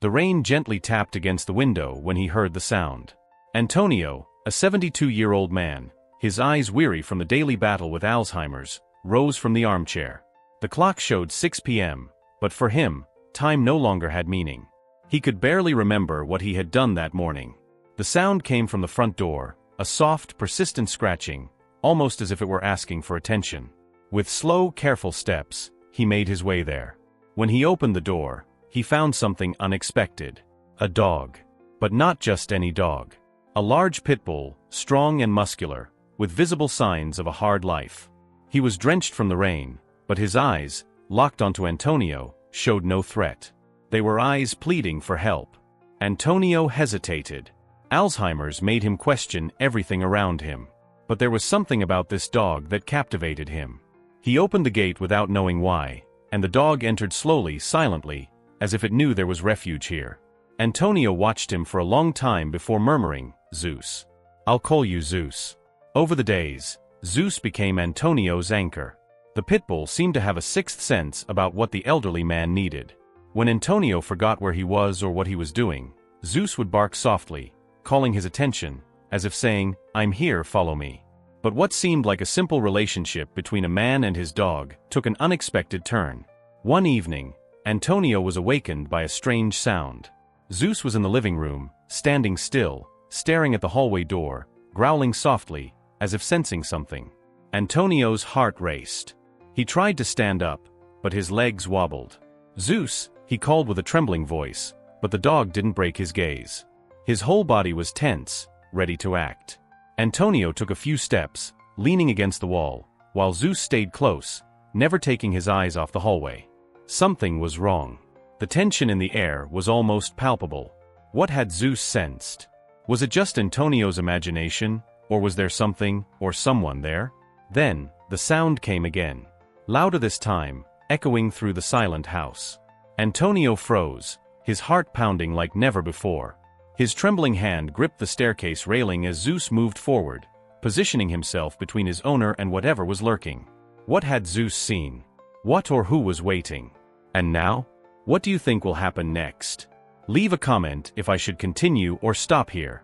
The rain gently tapped against the window when he heard the sound. Antonio, a 72-year-old man, his eyes weary from the daily battle with Alzheimer's, rose from the armchair. The clock showed 6 p.m., but for him, time no longer had meaning. He could barely remember what he had done that morning. The sound came from the front door, a soft, persistent scratching, almost as if it were asking for attention. With slow, careful steps, he made his way there. When he opened the door, he found something unexpected. A dog. But not just any dog. A large Pitbull, strong and muscular, with visible signs of a hard life. He was drenched from the rain, but his eyes, locked onto Antonio, showed no threat. They were eyes pleading for help. Antonio hesitated. Alzheimer's made him question everything around him. But there was something about this dog that captivated him. He opened the gate without knowing why, and the dog entered slowly, silently, as if it knew there was refuge here. Antonio watched him for a long time before murmuring, "Zeus. I'll call you Zeus." Over the days, Zeus became Antonio's anchor. The Pitbull seemed to have a sixth sense about what the elderly man needed. When Antonio forgot where he was or what he was doing, Zeus would bark softly, calling his attention, as if saying, "I'm here, follow me." But what seemed like a simple relationship between a man and his dog took an unexpected turn. One evening, Antonio was awakened by a strange sound. Zeus was in the living room, standing still, staring at the hallway door, growling softly, as if sensing something. Antonio's heart raced. He tried to stand up, but his legs wobbled. "Zeus," he called with a trembling voice, but the dog didn't break his gaze. His whole body was tense, ready to act. Antonio took a few steps, leaning against the wall, while Zeus stayed close, never taking his eyes off the hallway. Something was wrong. The tension in the air was almost palpable. What had Zeus sensed? Was it just Antonio's imagination, or was there something, or someone there? Then, the sound came again. Louder this time, echoing through the silent house. Antonio froze, his heart pounding like never before. His trembling hand gripped the staircase railing as Zeus moved forward, positioning himself between his owner and whatever was lurking. What had Zeus seen? What or who was waiting? And now? What do you think will happen next? Leave a comment if I should continue or stop here.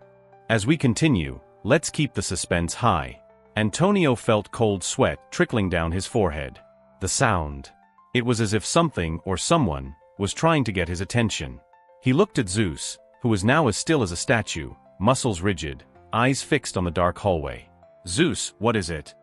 As we continue, let's keep the suspense high. Antonio felt cold sweat trickling down his forehead. The sound. It was as if something or someone was trying to get his attention. He looked at Zeus, who was now as still as a statue, muscles rigid, eyes fixed on the dark hallway. "Zeus, what is it?"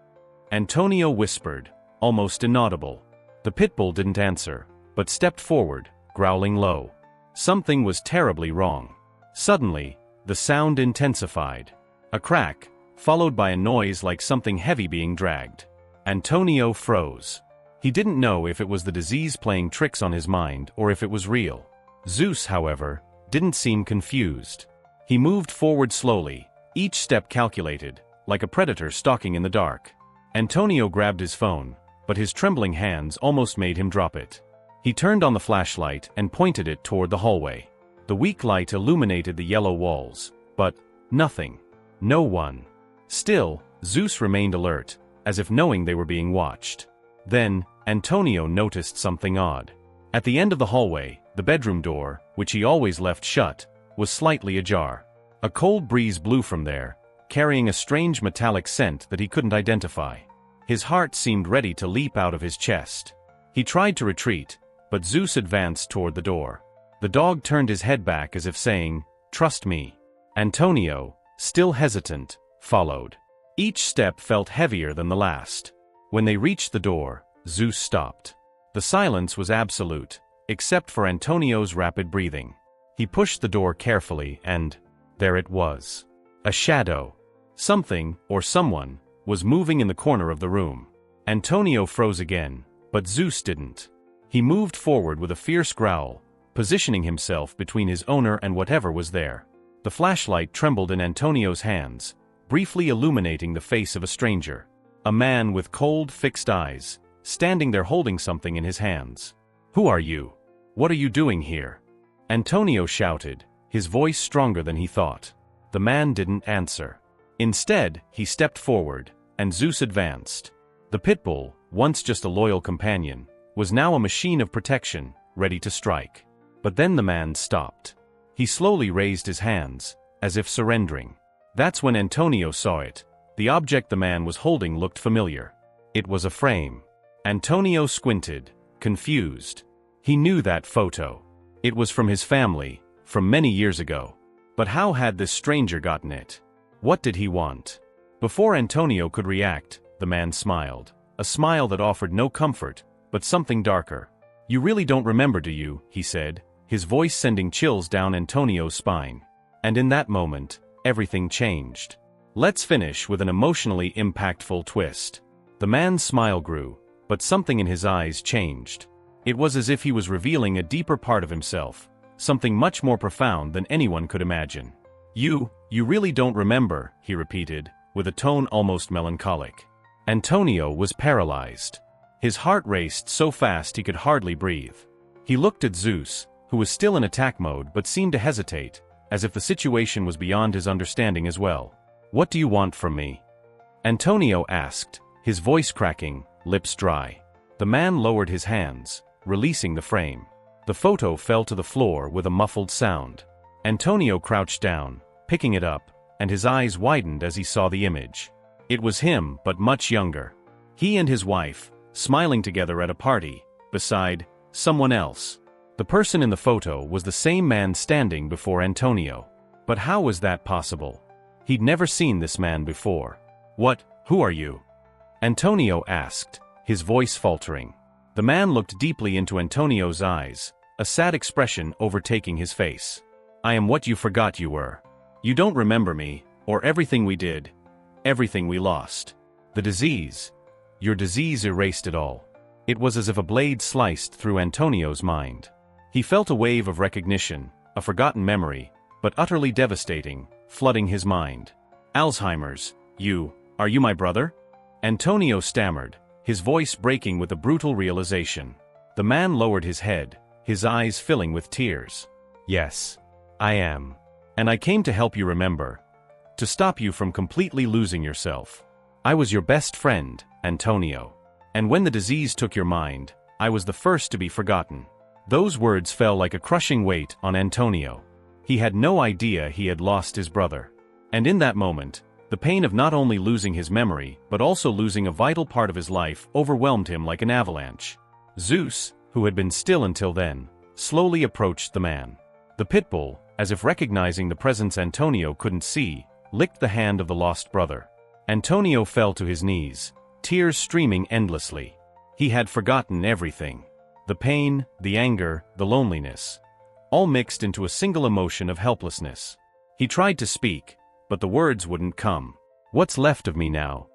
Antonio whispered, almost inaudible. The Pitbull didn't answer, but stepped forward, growling low. Something was terribly wrong. Suddenly, the sound intensified. A crack, followed by a noise like something heavy being dragged. Antonio froze. He didn't know if it was the disease playing tricks on his mind or if it was real. Zeus, however, didn't seem confused. He moved forward slowly, each step calculated, like a predator stalking in the dark. Antonio grabbed his phone, but his trembling hands almost made him drop it. He turned on the flashlight and pointed it toward the hallway. The weak light illuminated the yellow walls, but nothing. No one. Still, Zeus remained alert, as if knowing they were being watched. Then, Antonio noticed something odd. At the end of the hallway, the bedroom door, which he always left shut, was slightly ajar. A cold breeze blew from there, carrying a strange metallic scent that he couldn't identify. His heart seemed ready to leap out of his chest. He tried to retreat, but Zeus advanced toward the door. The dog turned his head back as if saying, "Trust me." Antonio, still hesitant, followed. Each step felt heavier than the last. When they reached the door, Zeus stopped. The silence was absolute, except for Antonio's rapid breathing. He pushed the door carefully and there it was. A shadow. Something, or someone, was moving in the corner of the room. Antonio froze again, but Zeus didn't. He moved forward with a fierce growl, positioning himself between his owner and whatever was there. The flashlight trembled in Antonio's hands, briefly illuminating the face of a stranger. A man with cold, fixed eyes, standing there holding something in his hands. "Who are you? What are you doing here?" Antonio shouted, his voice stronger than he thought. The man didn't answer. Instead, he stepped forward, and Zeus advanced. The Pitbull, once just a loyal companion, was now a machine of protection, ready to strike. But then the man stopped. He slowly raised his hands, as if surrendering. That's when Antonio saw it. The object the man was holding looked familiar. It was a frame. Antonio squinted, confused. He knew that photo. It was from his family, from many years ago. But how had this stranger gotten it? What did he want? Before Antonio could react, the man smiled. A smile that offered no comfort, but something darker. "You really don't remember, do you?" he said, his voice sending chills down Antonio's spine. And in that moment, everything changed. Let's finish with an emotionally impactful twist. The man's smile grew, but something in his eyes changed. It was as if he was revealing a deeper part of himself, something much more profound than anyone could imagine. You really don't remember," he repeated, with a tone almost melancholic. Antonio was paralyzed. His heart raced so fast he could hardly breathe. He looked at Zeus, who was still in attack mode but seemed to hesitate, as if the situation was beyond his understanding as well. "What do you want from me?" Antonio asked, his voice cracking, lips dry. The man lowered his hands, releasing the frame. The photo fell to the floor with a muffled sound. Antonio crouched down, picking it up, and his eyes widened as he saw the image. It was him, but much younger. He and his wife, smiling together at a party, beside someone else. The person in the photo was the same man standing before Antonio. But how was that possible? He'd never seen this man before. Who are you?" Antonio asked, his voice faltering. The man looked deeply into Antonio's eyes, a sad expression overtaking his face. "I am what you forgot you were. You don't remember me, or everything we did, everything we lost. The disease. Your disease erased it all." It was as if a blade sliced through Antonio's mind. He felt a wave of recognition, a forgotten memory, but utterly devastating, flooding his mind. "Alzheimer's, are you my brother?" Antonio stammered, his voice breaking with a brutal realization. The man lowered his head, his eyes filling with tears. "Yes, I am. And I came to help you remember. To stop you from completely losing yourself. I was your best friend, Antonio. And when the disease took your mind, I was the first to be forgotten." Those words fell like a crushing weight on Antonio. He had no idea he had lost his brother. And in that moment, the pain of not only losing his memory, but also losing a vital part of his life overwhelmed him like an avalanche. Zeus, who had been still until then, slowly approached the man. The Pitbull, as if recognizing the presence Antonio couldn't see, licked the hand of the lost brother. Antonio fell to his knees, tears streaming endlessly. He had forgotten everything. The pain, the anger, the loneliness. All mixed into a single emotion of helplessness. He tried to speak, but the words wouldn't come. "What's left of me now?"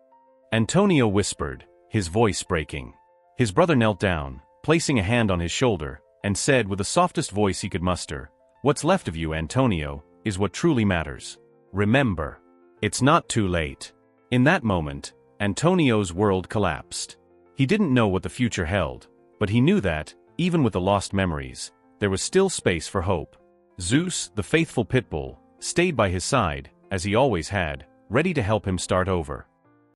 Antonio whispered, his voice breaking. His brother knelt down, placing a hand on his shoulder, and said with the softest voice he could muster, "What's left of you, Antonio, is what truly matters. Remember. It's not too late." In that moment, Antonio's world collapsed. He didn't know what the future held, but he knew that, even with the lost memories, there was still space for hope. Zeus, the faithful Pitbull, stayed by his side, as he always had, ready to help him start over.